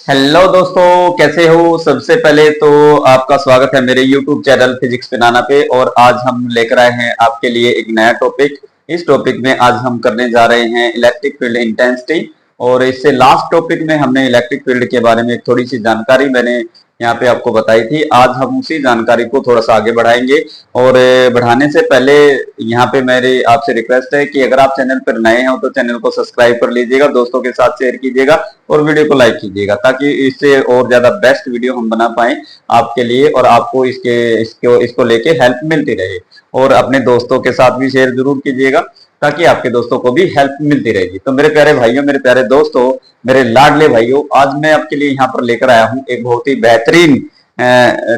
Hello दोस्तों, कैसे हो। सबसे पहले तो आपका स्वागत है मेरे YouTube चैनल फिजिक्स बनाना पे। और आज हम लेकर आए हैं आपके लिए एक नया टॉपिक। इस टॉपिक में आज हम करने जा रहे हैं इलेक्ट्रिक फील्ड इंटेंसिटी। और इससे लास्ट टॉपिक में हमने इलेक्ट्रिक फील्ड के बारे में थोड़ी सी जानकारी मैंने यहाँ पे आपको बताई थी। आज हम उसी जानकारी को थोड़ा सा आगे बढ़ाएंगे। और बढ़ाने से पहले यहाँ पे मेरी आपसे रिक्वेस्ट है कि अगर आप चैनल पर नए हो तो चैनल को सब्सक्राइब कर लीजिएगा, दोस्तों के साथ शेयर कीजिएगा और वीडियो को लाइक कीजिएगा, ताकि इससे और ज्यादा बेस्ट वीडियो हम बना पाए आपके लिए और आपको इसको लेके हेल्प मिलती रहे। और अपने दोस्तों के साथ भी शेयर जरूर कीजिएगा, ताकि आपके दोस्तों को भी हेल्प मिलती रहेगी। तो मेरे प्यारे भाइयों, मेरे प्यारे दोस्तों, मेरे लाडले भाइयों, आज मैं आपके लिए यहाँ पर लेकर आया हूँ एक बहुत ही बेहतरीन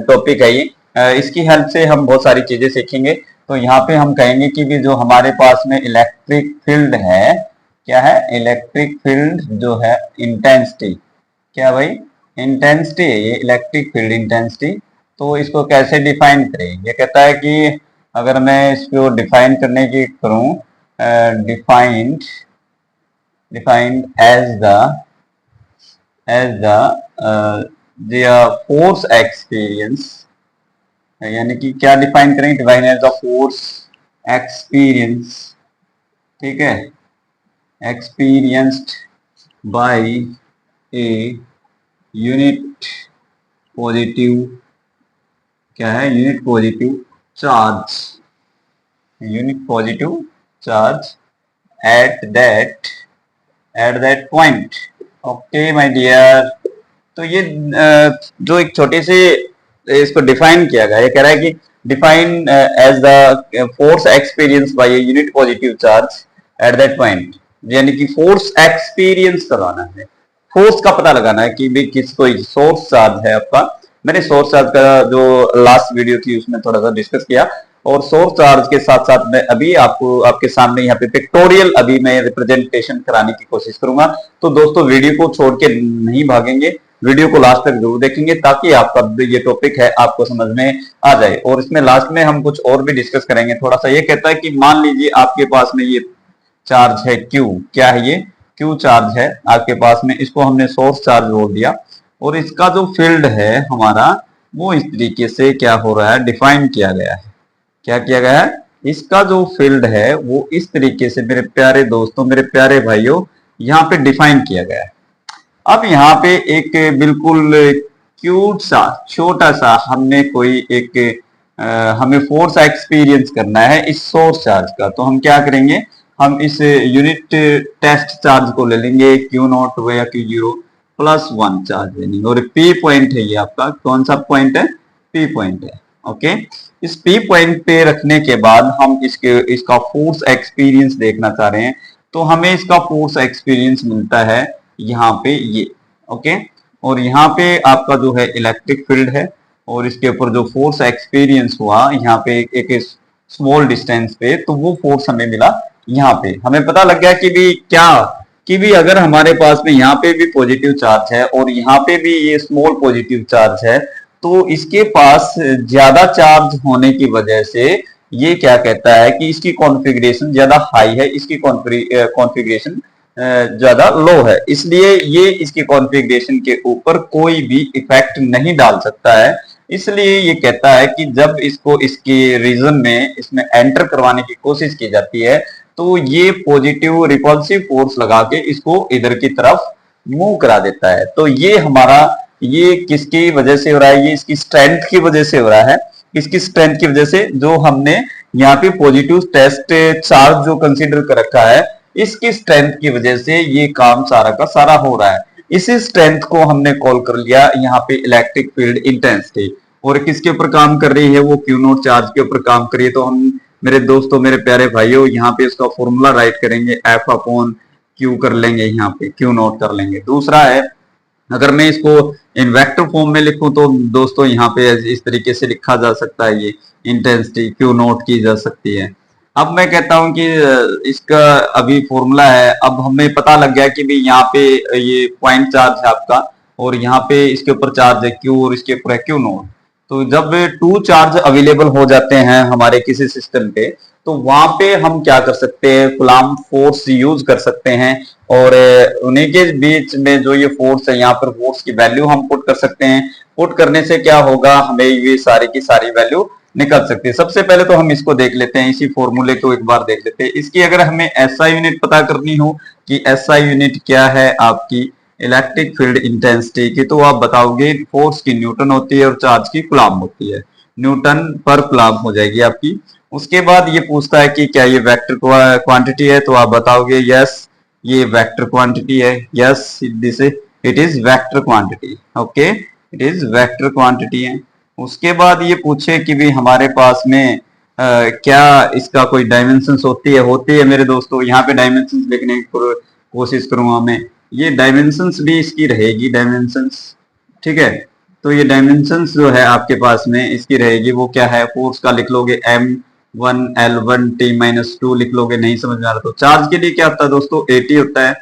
टॉपिक है ये। इसकी हेल्प से हम बहुत सारी चीजें सीखेंगे। तो यहाँ पे हम कहेंगे कि भी जो हमारे पास में इलेक्ट्रिक फील्ड है, क्या है, इलेक्ट्रिक फील्ड जो है इंटेंसिटी, क्या भाई, इंटेंसिटी है ये इलेक्ट्रिक फील्ड इंटेंसिटी। तो इसको कैसे डिफाइन करें। ये कहता है कि अगर मैं इसको डिफाइन करने की करूं, defined defined the force experience, यानी कि क्या डिफाइन करें, define as the force experience, ठीक है, experienced by a unit positive, क्या है, unit positive charge, unit positive charge at that point. Okay my dear. तो ये जो एक छोटे से इसको डिफाइन किया गया, ये कह रहा है कि define as the force experience by a unit positive charge at that point, यानी कि फोर्स एक्सपीरियंस करवाना है, फोर्स का पता लगाना है कि भी किस कोई सोर्स चार्ज है आपका। मैंने सोर्स चार्ज का जो लास्ट वीडियो थी उसमें थोड़ा सा डिस्कस किया। और सोर्स चार्ज के साथ साथ मैं अभी आपको आपके सामने यहाँ पे पिक्टोरियल अभी मैं रिप्रेजेंटेशन कराने की कोशिश करूंगा। तो दोस्तों वीडियो को छोड़ के नहीं भागेंगे, वीडियो को लास्ट तक जरूर देखेंगे, ताकि आपका ये टॉपिक है आपको समझ में आ जाए। और इसमें लास्ट में हम कुछ और भी डिस्कस करेंगे। थोड़ा सा ये कहता है कि मान लीजिए आपके पास में ये चार्ज है Q, क्या है ये, Q चार्ज है आपके पास में, इसको हमने सोर्स चार्ज बोल दिया। और इसका जो फील्ड है हमारा, वो इस तरीके से क्या हो रहा है, डिफाइन किया गया है। क्या किया गया है, इसका जो फील्ड है वो इस तरीके से मेरे प्यारे दोस्तों, मेरे प्यारे भाइयों, यहाँ पे डिफाइन किया गया है। अब यहाँ पे एक बिल्कुल क्यूट सा छोटा सा हमने कोई एक हमें फोर्स एक्सपीरियंस करना है इस सोर्स चार्ज का। तो हम क्या करेंगे, हम इस यूनिट टेस्ट चार्ज को ले लेंगे, क्यू नॉट या क्यू जीरो प्लस 1 चार्ज ले लेंगे। और पी पॉइंट है ये आपका, कौन सा पॉइंट है, पी पॉइंट है। ओके, इस पी पॉइंट पे रखने के बाद हम इसका फोर्स एक्सपीरियंस देखना चाह रहे हैं। तो हमें इसका फोर्स एक्सपीरियंस मिलता है यहाँ पे ये। ओके, और यहाँ पे आपका जो है इलेक्ट्रिक फील्ड है, और इसके ऊपर जो फोर्स एक्सपीरियंस हुआ यहाँ पे एक स्मॉल डिस्टेंस पे, तो वो फोर्स हमें मिला। यहाँ पे हमें पता लग गया कि भी क्या, कि भी अगर हमारे पास में यहाँ पे भी पॉजिटिव चार्ज है और यहाँ पे भी ये स्मॉल पॉजिटिव चार्ज है, तो इसके पास ज्यादा चार्ज होने की वजह से ये क्या कहता है कि इसकी कॉन्फ़िगरेशन ज्यादा हाई है, इसकी कॉन्फ़िगरेशन ज्यादा लो है, इसलिए ये इसकी कॉन्फ़िगरेशन के ऊपर कोई भी इफेक्ट नहीं डाल सकता है। इसलिए ये कहता है कि जब इसको इसके रीजन में इसमें एंटर करवाने की कोशिश की जाती है, तो ये पॉजिटिव रिपल्सिव फोर्स लगा के इसको इधर की तरफ मूव करा देता है। तो ये हमारा, ये किसकी वजह से हो रहा है, ये इसकी स्ट्रेंथ की वजह से हो रहा है। इसकी स्ट्रेंथ की वजह से, जो हमने यहाँ पे पॉजिटिव टेस्ट चार्ज जो कंसीडर कर रखा है, इसकी स्ट्रेंथ की वजह से ये काम सारा का सारा हो रहा है। इसी स्ट्रेंथ को हमने कॉल कर लिया यहाँ पे इलेक्ट्रिक फील्ड इंटेंसिटी। और किसके ऊपर काम कर रही है, वो क्यू नॉट चार्ज के ऊपर काम कर रही है। तो हम, मेरे दोस्तों, मेरे प्यारे भाइयों, यहाँ पे इसका फॉर्मूला राइट करेंगे, एफ अपॉन क्यू कर लेंगे, यहाँ पे क्यू नॉट कर लेंगे। दूसरा है, अगर मैं इसको इन वेक्टर फॉर्म में लिखूं तो दोस्तों यहाँ पे इस तरीके से लिखा जा सकता है, ये इंटेंसिटी क्यू नॉट की जा सकती है। अब मैं कहता हूं कि इसका अभी फॉर्मूला है, अब हमें पता लग गया कि भी यहाँ पे ये पॉइंट चार्ज है आपका, और यहाँ पे इसके ऊपर चार्ज है क्यू और इसके ऊपर है क्यू नॉट। तो जब 2 चार्ज अवेलेबल हो जाते हैं हमारे किसी सिस्टम पे, तो वहां पे हम क्या कर सकते हैं, कूलम्ब फोर्स यूज कर सकते हैं। और उन्हीं के बीच में जो ये फोर्स है, यहाँ पर फोर्स की वैल्यू हम पुट कर सकते हैं। पुट करने से क्या होगा, हमें ये सारी की सारी वैल्यू निकल सकती है। सबसे पहले तो हम इसको देख लेते हैं, इसी फॉर्मूले को एक बार देख लेते हैं। इसकी अगर हमें एसआई यूनिट पता करनी हो कि एसआई यूनिट क्या है आपकी इलेक्ट्रिक फील्ड इंटेंसिटी की, तो आप बताओगे फोर्स की न्यूटन होती है और चार्ज की कूलम्ब होती है। न्यूटन पर कूलम्ब हो जाएगी आपकी। उसके बाद ये पूछता है कि क्या ये वेक्टर क्वांटिटी है, तो आप बताओगे यस ये वेक्टर क्वांटिटी है। Yes this it is vector quantity. Okay, it is vector quantity है। उसके बाद ये पूछे कि भी हमारे पास में क्या इसका कोई डायमेंशंस होती है मेरे दोस्तों। यहाँ पे डायमेंशंस लिखने की कोशिश करूंगा मैं। ये डायमेंशंस भी इसकी रहेगी, डायमेंशंस, ठीक है। तो ये डायमेंशंस जो है आपके पास में इसकी रहेगी, वो क्या है, फोर्स का लिख लोगे M1L1T-2 लिख लोगे। नहीं समझ में आ रहा तो चार्ज के लिए क्या होता है दोस्तों, AT होता है।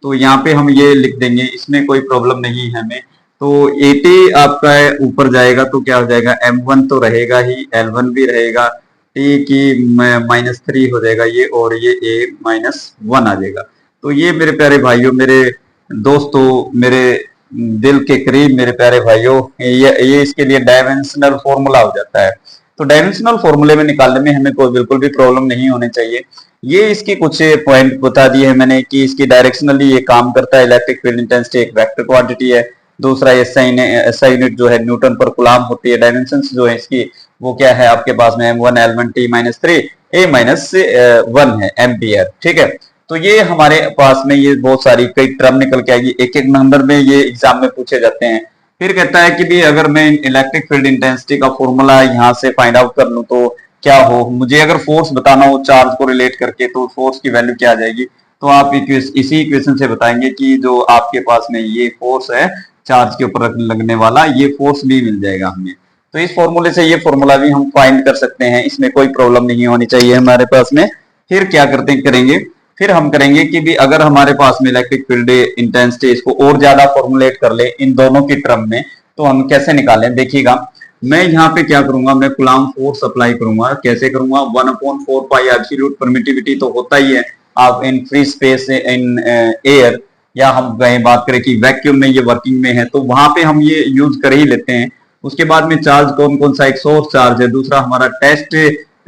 तो यहाँ पे हम ये लिख देंगे, इसमें कोई प्रॉब्लम नहीं है हमें। तो AT आपका ऊपर जाएगा तो क्या हो जाएगा, M1 तो रहेगा ही, L1 भी रहेगा, T की -3 हो जाएगा ये, और ये A-1 आ जाएगा। तो ये मेरे प्यारे भाइयों, मेरे दोस्तों, मेरे दिल के करीब मेरे प्यारे भाइयों, ये इसके लिए डायमेंशनल फॉर्मूला हो जाता है। तो डायमेंशनल फॉर्मूले में निकालने में हमें कोई बिल्कुल भी प्रॉब्लम नहीं होनी चाहिए। ये इसके कुछ पॉइंट बता दिए हैं मैंने कि इसकी डायरेक्शनली ये काम करता है। इलेक्ट्रिक फील्ड इंटेंसिटी एक वेक्टर क्वांटिटी है। दूसरा एसआई यूनिट जो है न्यूटन पर कूलम्ब होती है। डायमेंशंस जो है इसकी वो क्या है आपके पास में M1L1T-3 A-1 है एम्पियर, ठीक है। तो ये हमारे पास में ये बहुत सारी कई टर्म निकल के आएगी, एक एक नंबर में ये एग्जाम में पूछे जाते हैं। फिर कहता है कि भी अगर मैं इलेक्ट्रिक फील्ड इंटेंसिटी का फॉर्मूला यहाँ से फाइंड आउट कर लूं तो क्या हो, मुझे अगर फोर्स बताना हो चार्ज को रिलेट करके, तो फोर्स की वैल्यू क्या आ जाएगी। तो आप इसी इक्वेशन से बताएंगे कि जो आपके पास में ये फोर्स है चार्ज के ऊपर लगने वाला, ये फोर्स भी मिल जाएगा हमें। तो इस फॉर्मूले से ये फॉर्मूला भी हम फाइंड कर सकते हैं, इसमें कोई प्रॉब्लम नहीं होनी चाहिए हमारे पास में। फिर क्या करेंगे, फिर हम करेंगे कि भी अगर हमारे पास में इलेक्ट्रिक फील्ड इंटेंसिटी इसको और ज्यादा फॉर्मुलेट कर ले इन दोनों की टर्म में, तो हम कैसे निकालें। देखिएगा, मैं यहाँ पे क्या करूंगा, मैं कूलम्ब फोर्स अप्लाई करूंगा। कैसे करूंगा, 1/4 पाई एब्सोल्यूट परमिटिविटी तो होता ही है आप in free space in air, या हम बात करें कि वैक्यूम में ये वर्किंग में है तो वहां पे हम ये यूज कर ही लेते हैं। उसके बाद में चार्ज कौन कौन सा, एक सोर्स चार्ज है, दूसरा हमारा टेस्ट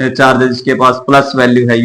चार्ज है जिसके पास प्लस वैल्यू है,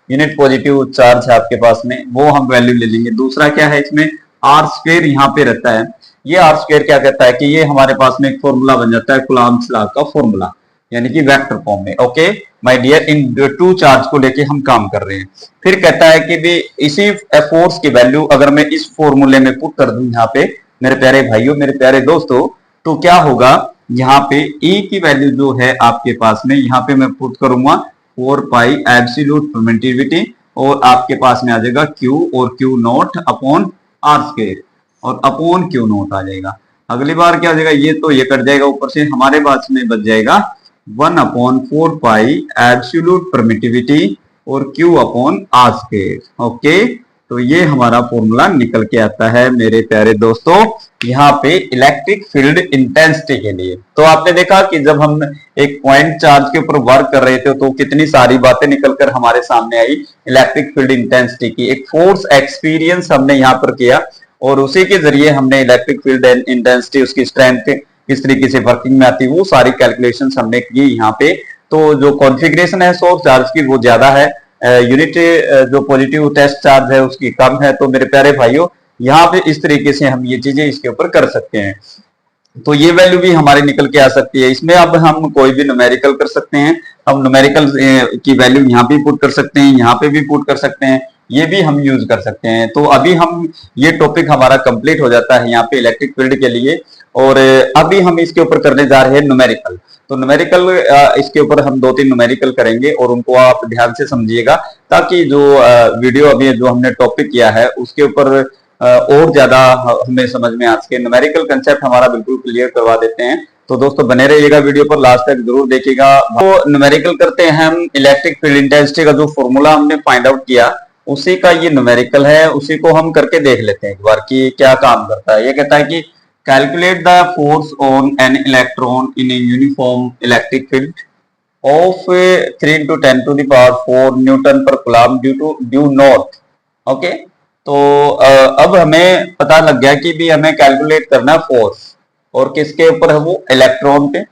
यूनिट पॉजिटिव चार्ज है आपके पास में, वो हम वैल्यू ले लेंगे। दूसरा क्या है इसमें, आर स्क्वायर यहाँ पे रहता है। ये आर स्क्वायर क्या कहता है कि ये हमारे पास में एक फॉर्मूला बन जाता है कूलम्ब्स लॉ का फॉर्मूला, यानी कि वेक्टर फॉर्म में। ओके माय डियर, इन टू चार्ज को लेके हम काम कर रहे हैं। फिर कहता है कि भी इसी फोर्स की वैल्यू अगर मैं इस फॉर्मूले में पुट कर दूं यहाँ पे मेरे प्यारे भाइयों, मेरे प्यारे दोस्तों, तो क्या होगा, यहाँ पे E की वैल्यू जो है आपके पास में, यहाँ पे मैं पुट करूंगा 4 पाई एब्सोल्यूट परमिटिविटी, और आपके पास में आ जाएगा Q और Q0 अपॉन आर स्क्वायर, और अपॉन Q0 आ जाएगा। अगली बार क्या हो जाएगा, ये तो ये कट जाएगा, ऊपर से हमारे पास में बच जाएगा 1/4 पाई एब्सोल्यूट परमिटिविटी और Q upon r square. Okay, तो ये हमारा फॉर्मूला निकल के आता है मेरे प्यारे दोस्तों यहाँ पे इलेक्ट्रिक फील्ड इंटेंसिटी के लिए। तो आपने देखा कि जब हम एक पॉइंट चार्ज के ऊपर वर्क कर रहे थे तो कितनी सारी बातें निकलकर हमारे सामने आई इलेक्ट्रिक फील्ड इंटेंसिटी की। एक फोर्स एक्सपीरियंस हमने यहाँ पर किया और उसी के जरिए हमने इलेक्ट्रिक फील्ड इंटेंसिटी, उसकी स्ट्रेंथ किस तरीके से वर्किंग में आती है, वो सारी कैलकुलेशन हमने की यहाँ पे। तो जो कॉन्फ़िगरेशन है सोर्स चार्ज की वो ज्यादा है, यूनिट जो पॉजिटिव टेस्ट चार्ज है उसकी कम है। तो मेरे प्यारे भाइयों यहाँ पे इस तरीके से हम ये चीजें इसके ऊपर कर सकते हैं। तो ये वैल्यू भी हमारी निकल के आ सकती है। इसमें अब हम कोई भी न्यूमेरिकल कर सकते हैं, हम न्यूमेरिकल की वैल्यू यहाँ भी पुट कर सकते हैं, यहाँ पे भी पुट कर सकते हैं, ये भी हम यूज कर सकते हैं। तो अभी हम ये टॉपिक हमारा कंप्लीट हो जाता है यहाँ पे इलेक्ट्रिक फील्ड के लिए, और अभी हम इसके ऊपर करने जा रहे हैं न्यूमेरिकल। तो न्यूमेरिकल इसके ऊपर हम 2-3 न्यूमेरिकल करेंगे और उनको आप ध्यान से समझिएगा, ताकि जो वीडियो अभी जो हमने टॉपिक किया है उसके ऊपर और ज्यादा हमें समझ में आ सके। न्यूमेरिकल कंसेप्ट हमारा बिल्कुल क्लियर करवा देते हैं। तो दोस्तों बने रहिएगा वीडियो पर, लास्ट तक जरूर देखिएगा। तो न्यूमेरिकल करते हैं हम, इलेक्ट्रिक फील्ड इंटेंसिटी का जो फॉर्मूला हमने फाइंड आउट किया उसी का ये न्यूमेरिकल है, उसी को हम करके देख लेते हैं एक बार कि क्या काम करता है। ये कहता है कि calculate the force on an electron in a uniform electric field of 3 × 10⁴ Newton पर कूलम्ब ड्यू नॉट। ओके, तो अब हमें पता लग गया कि भी हमें कैलकुलेट करना है फोर्स, और किसके ऊपर है वो, इलेक्ट्रॉन पे,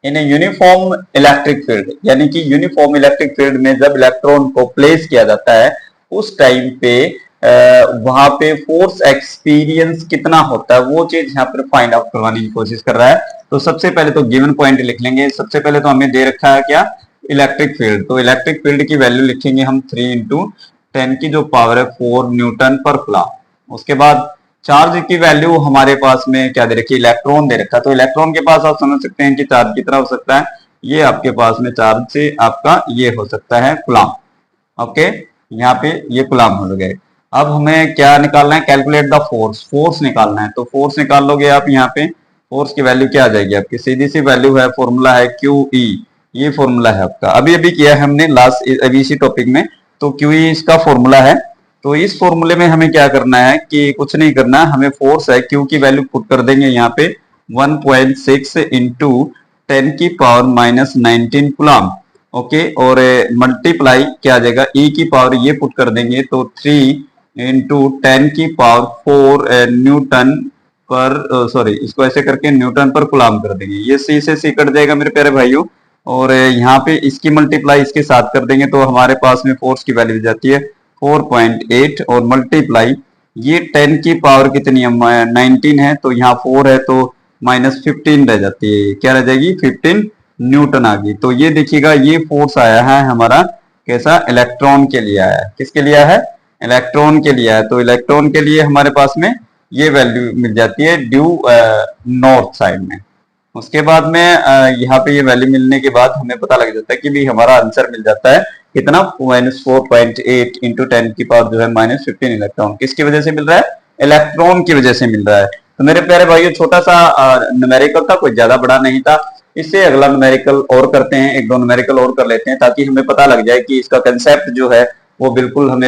इन यूनिफॉर्म इलेक्ट्रिक फील्ड। यानी कि यूनिफॉर्म इलेक्ट्रिक फील्ड में जब इलेक्ट्रॉन को प्लेस किया जाता है उस टाइम पे वहां पे फोर्स एक्सपीरियंस कितना होता है वो चीज यहाँ पर फाइंड आउट करवाने की कोशिश कर रहा है। तो सबसे पहले तो गिवन पॉइंट लिख लेंगे। सबसे पहले तो हमें दे रखा है क्या, इलेक्ट्रिक फील्ड। तो इलेक्ट्रिक फील्ड की वैल्यू लिखेंगे हम 3 इंटू 10 की जो पावर है 4 न्यूटन पर कूलम। उसके बाद चार्ज की वैल्यू हमारे पास में क्या दे रखी है, इलेक्ट्रॉन दे रखा है। तो इलेक्ट्रॉन के पास आप समझ सकते हैं कि चार्ज कितना हो सकता है, ये आपके पास में चार्ज से आपका ये हो सकता है कूलम। ओके, यहाँ पे ये कूलम हो गए। अब हमें क्या निकालना है, कैलकुलेट द फोर्स, फोर्स निकालना है। तो फोर्स निकाल लोगे आप, यहाँ पे फोर्स की वैल्यू क्या आ जाएगी आपकी, सीधी सी वैल्यू है, फॉर्मूला है क्यू ई, ये फॉर्मूला है आपका, अभी अभी किया है हमने लास्ट अभी इसी टॉपिक में। तो क्यू ई इसका फॉर्मूला है। तो इस फॉर्मूले में हमें क्या करना है कि कुछ नहीं करना, हमें फोर्स है क्यू की वैल्यू पुट कर देंगे यहाँ पे 1.6 इंटू 10 की पावर माइनस 19 कूलम। ओके, और मल्टीप्लाई क्या आ जाएगा, ई की पावर ये पुट कर देंगे तो 3 इंटू 10 की पावर 4 न्यूटन पर, सॉरी इसको ऐसे करके न्यूटन पर कूलम कर देंगे। ये सी से सी कट जाएगा मेरे प्यारे भाइयों, और यहाँ पे इसकी मल्टीप्लाई इसके साथ कर देंगे तो हमारे पास में फोर्स की वैल्यू जाती है 4.8, और मल्टीप्लाई ये 10 की पावर कितनी है, 19 है, तो यहाँ 4 है तो -15 रह जाती है, क्या रह जाएगी, 15 न्यूटन आ गई। तो ये देखिएगा ये फोर्स आया है हमारा कैसा, इलेक्ट्रॉन के लिए आया है। किसके लिए है, इलेक्ट्रॉन के लिए आया। तो इलेक्ट्रॉन के लिए हमारे पास में ये वैल्यू मिल जाती है ड्यू नॉर्थ साइड में। उसके बाद में यहाँ पे ये वैल्यू मिलने के बाद हमें पता लग जाता है कि भी हमारा आंसर मिल जाता है कितना, -4.8 इंटू 10 की पावर जो है -15 इलेक्ट्रॉन। किसकी वजह से मिल रहा है, इलेक्ट्रॉन की वजह से मिल रहा है। तो मेरे प्यारे भाइयों छोटा सा न्यूमेरिकल था, कोई ज्यादा बड़ा नहीं था। इससे अगला न्यूमेरिकल और करते हैं, एक दो न्यूमेरिकल और कर लेते हैं ताकि हमें पता लग जाए कि इसका कंसेप्ट जो है वो बिल्कुल हमें